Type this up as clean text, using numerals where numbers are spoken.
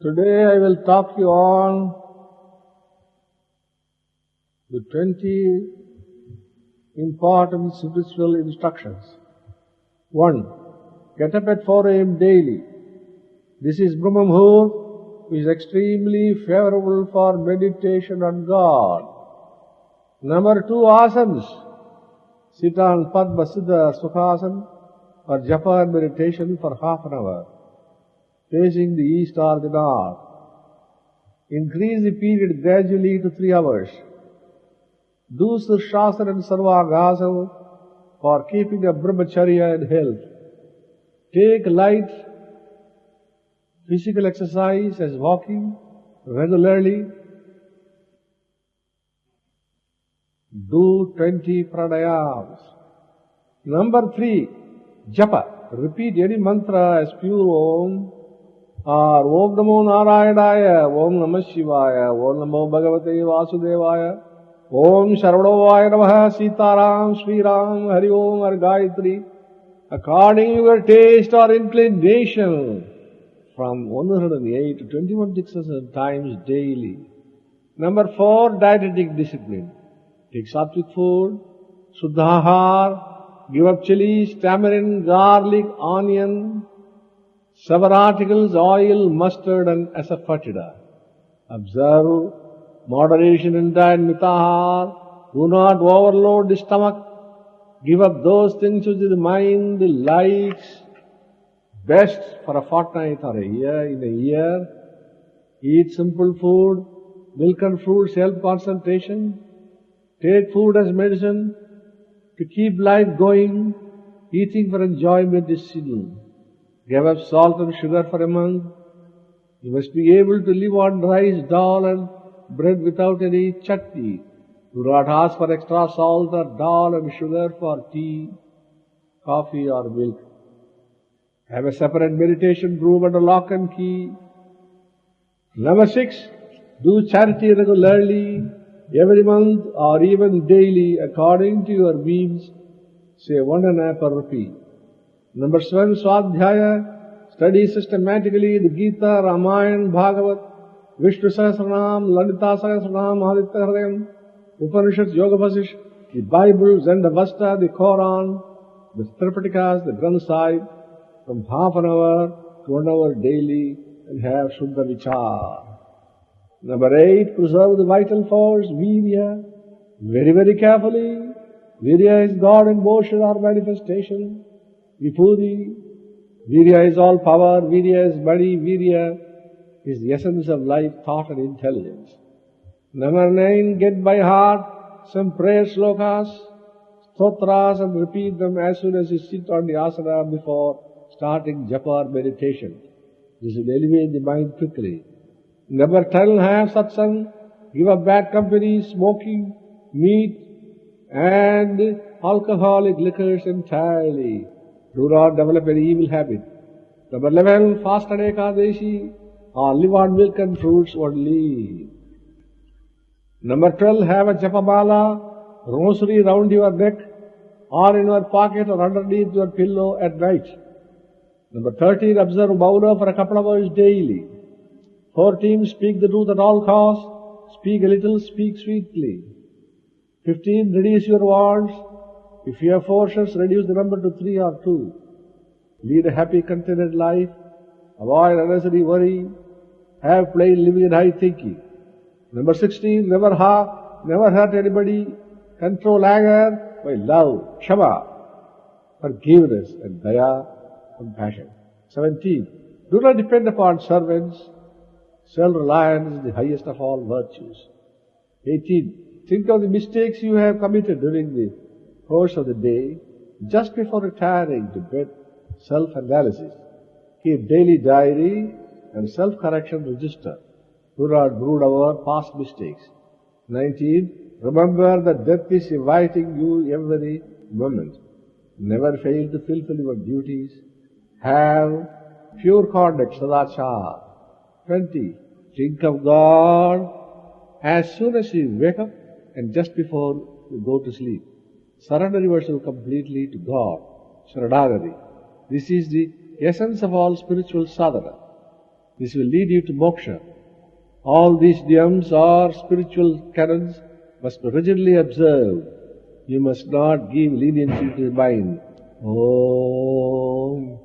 Today I will talk you on the 20 important spiritual instructions. 1. Get up at 4 a.m. daily. This is Brahmamuhurta, which is extremely favorable for meditation on God. Number 2, asanas. Sit on Padma Siddha Sukhasana or japa and meditation for half an hour, facing the east or the north. Increase the period gradually to 3 hours. Do Shastra and Sarvagasana for keeping a brahmacharya and health. Take light physical exercise as walking regularly. Do 20 pranayamas. Number 3, japa. Repeat any mantra as pure Om or Om Namo Narayanaya, Om Namah Shivaya, Om Namo Bhagavate Vasudevaya, Om Sarvadovaya Namaha, Sitaram, Sri Ram, Hari Om or Gayatri, according to your taste or inclination, from 108 to 21,000 times daily. Number 4, dietetic discipline. Take sattvic food, suddhahar, give up chilies, tamarind, garlic, onion, several articles, oil, mustard and asafoetida. Observe moderation in diet, mitahar. Do not overload the stomach. Give up those things which the mind likes best for a fortnight or a year. In a year, eat simple food, milk and fruits help concentration. Take food as medicine to keep life going. Eating for enjoyment is sin. Give up salt and sugar for a month. You must be able to live on rice, dal and bread without any chutney. Do not ask for extra salt or dal and sugar for tea, coffee or milk. Have a separate meditation room under lock and key. Number 6, do charity regularly, every month or even daily according to your means. Say 1.5 per rupee. Number 7, Swadhyaya. Study systematically the Gita, Ramayana, Bhagavat, Vishnu Sahasranam, Lalita Sahasranam, Aditya Hridayam, Upanishads, Yoga Vasisht, the Bible, Zendavasta, the Quran, the Tripitakas, the Granth Sahib, from half an hour to 1 hour daily, and have Shuddha Vichar. Number 8, preserve the vital force, Virya, very, very carefully. Virya is God in motion or manifestation. Vibhuti, Virya is all power, Virya is body, Virya is the essence of life, thought and intelligence. Number 9, get by heart some prayer slokas, stotras and repeat them as soon as you sit on the asana before starting japa or meditation. This will elevate the mind quickly. Number 10, have satsang, give up bad company, smoking, meat and alcoholic liquors entirely. Do not develop any evil habit. Number 11, fast on Ekadashi or live on milk and fruits only. Number 12, have a japamala, rosary round your neck or in your pocket or underneath your pillow at night. Number 13, observe Mauna for a couple of hours daily. 14, speak the truth at all costs. Speak a little, speak sweetly. 15, reduce your words. If you have forces, reduce the number to 3 or 2. Lead a happy, contented life. Avoid unnecessary worry. Have plain living and high thinking. Number 16, never hurt anybody. Control anger by love, kshama, forgiveness and daya, compassion. 17, do not depend upon servants. Self-reliance is the highest of all virtues. 18, think of the mistakes you have committed during the course of the day. Just before retiring to bed, self-analysis. Keep daily diary and self-correction register. Do not brood over past mistakes. 19, remember that death is inviting you every moment. Never fail to fulfill your duties. Have pure conduct, sadachar. 20, think of God as soon as you wake up and just before you go to sleep. Surrender yourself completely to God. Sharanagati. This is the essence of all spiritual sadhana. This will lead you to moksha. All these niyams or spiritual canons must be rigidly observed. You must not give leniency to the mind. Om